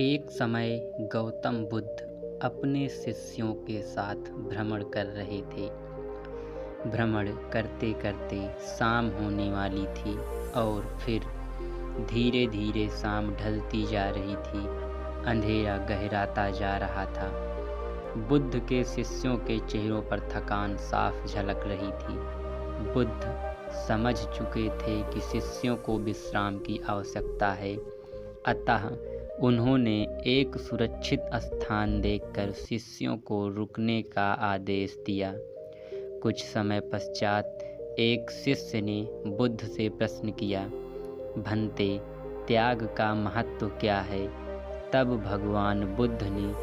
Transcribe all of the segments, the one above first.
एक समय गौतम बुद्ध अपने शिष्यों के साथ भ्रमण कर रहे थे। भ्रमण करते करते शाम होने वाली थी और फिर धीरे धीरे शाम ढलती जा रही थी। अंधेरा गहराता जा रहा था। बुद्ध के शिष्यों के चेहरों पर थकान साफ झलक रही थी। बुद्ध समझ चुके थे कि शिष्यों को विश्राम की आवश्यकता है, अतः उन्होंने एक सुरक्षित स्थान देखकर शिष्यों को रुकने का आदेश दिया। कुछ समय पश्चात एक शिष्य ने बुद्ध से प्रश्न किया, भंते, त्याग का महत्व क्या है? तब भगवान बुद्ध ने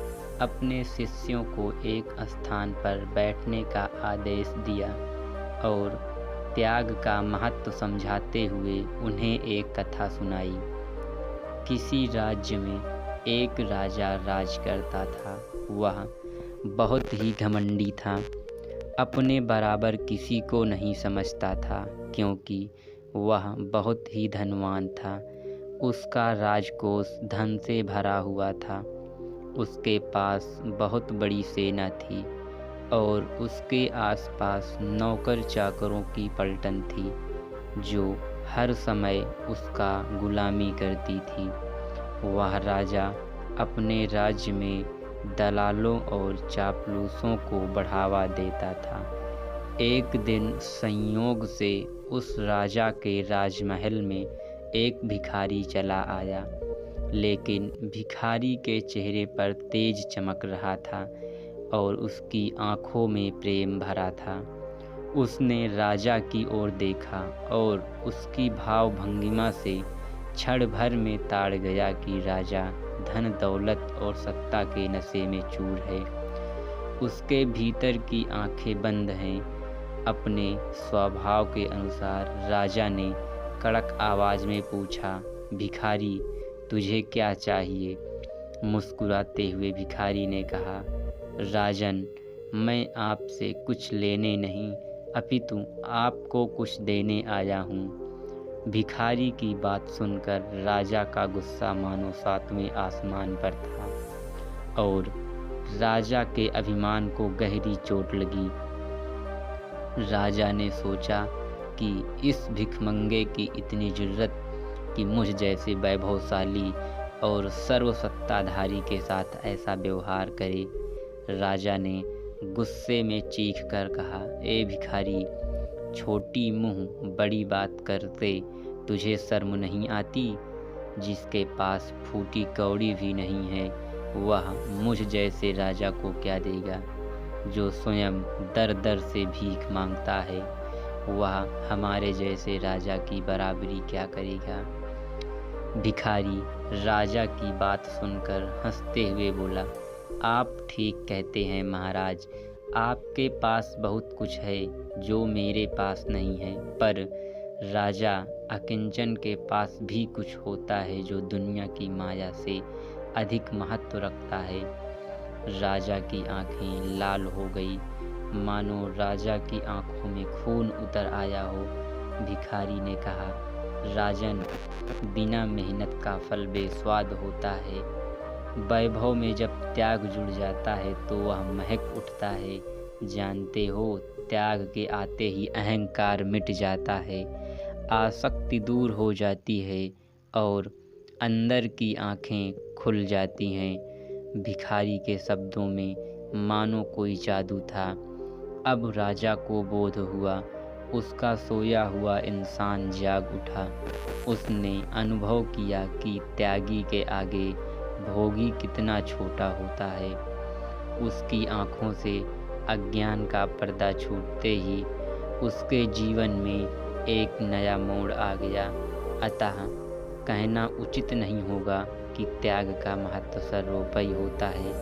अपने शिष्यों को एक स्थान पर बैठने का आदेश दिया और त्याग का महत्व समझाते हुए उन्हें एक कथा सुनाई। किसी राज्य में एक राजा राज करता था। वह बहुत ही घमंडी था, अपने बराबर किसी को नहीं समझता था क्योंकि वह बहुत ही धनवान था। उसका राजकोष धन से भरा हुआ था। उसके पास बहुत बड़ी सेना थी और उसके आसपास नौकर चाकरों की पलटन थी जो हर समय उसका गुलामी करती थी। वह राजा अपने राज्य में दलालों और चापलूसों को बढ़ावा देता था। एक दिन संयोग से उस राजा के राजमहल में एक भिखारी चला आया, लेकिन भिखारी के चेहरे पर तेज चमक रहा था और उसकी आंखों में प्रेम भरा था। उसने राजा की ओर देखा और उसकी भाव भंगिमा से क्षण भर में ताड़ गया कि राजा धन दौलत और सत्ता के नशे में चूर है। उसके भीतर की आंखें बंद हैं। अपने स्वभाव के अनुसार राजा ने कड़क आवाज में पूछा, भिखारी, तुझे क्या चाहिए? मुस्कुराते हुए भिखारी ने कहा, राजन, मैं आपसे कुछ लेने नहीं अपितु आपको कुछ देने आया हूँ। भिखारी की बात सुनकर राजा का गुस्सा मानो सातवें आसमान पर था और राजा के अभिमान को गहरी चोट लगी। राजा ने सोचा कि इस भिखमंगे की इतनी जुर्रत कि मुझ जैसे वैभवशाली और सर्वसत्ताधारी के साथ ऐसा व्यवहार करे। राजा ने गुस्से में चीख कर कहा, ए भिखारी, छोटी मुंह बड़ी बात करते तुझे शर्म नहीं आती? जिसके पास फूटी कौड़ी भी नहीं है वह मुझ जैसे राजा को क्या देगा? जो स्वयं दर दर से भीख मांगता है वह हमारे जैसे राजा की बराबरी क्या करेगा? भिखारी राजा की बात सुनकर हंसते हुए बोला, आप ठीक कहते हैं महाराज, आपके पास बहुत कुछ है जो मेरे पास नहीं है, पर राजा अकिंचन के पास भी कुछ होता है जो दुनिया की माया से अधिक महत्व रखता है। राजा की आंखें लाल हो गई, मानो राजा की आंखों में खून उतर आया हो। भिखारी ने कहा, राजन, बिना मेहनत का फल बेस्वाद होता है। वैभव में जब त्याग जुड़ जाता है तो वह महक उठता है। जानते हो, त्याग के आते ही अहंकार मिट जाता है, आसक्ति दूर हो जाती है और अंदर की आंखें खुल जाती हैं। भिखारी के शब्दों में मानो कोई जादू था। अब राजा को बोध हुआ, उसका सोया हुआ इंसान जाग उठा। उसने अनुभव किया कि त्यागी के आगे भोगी कितना छोटा होता है। उसकी आंखों से अज्ञान का पर्दा छूटते ही उसके जीवन में एक नया मोड़ आ गया। अतः कहना उचित नहीं होगा कि त्याग का महत्व सर्वोपरि होता है।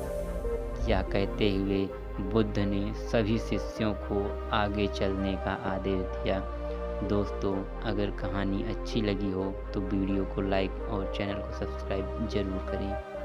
यह कहते हुए बुद्ध ने सभी शिष्यों को आगे चलने का आदेश दिया। दोस्तों, अगर कहानी अच्छी लगी हो तो वीडियो को लाइक और चैनल को सब्सक्राइब जरूर करें।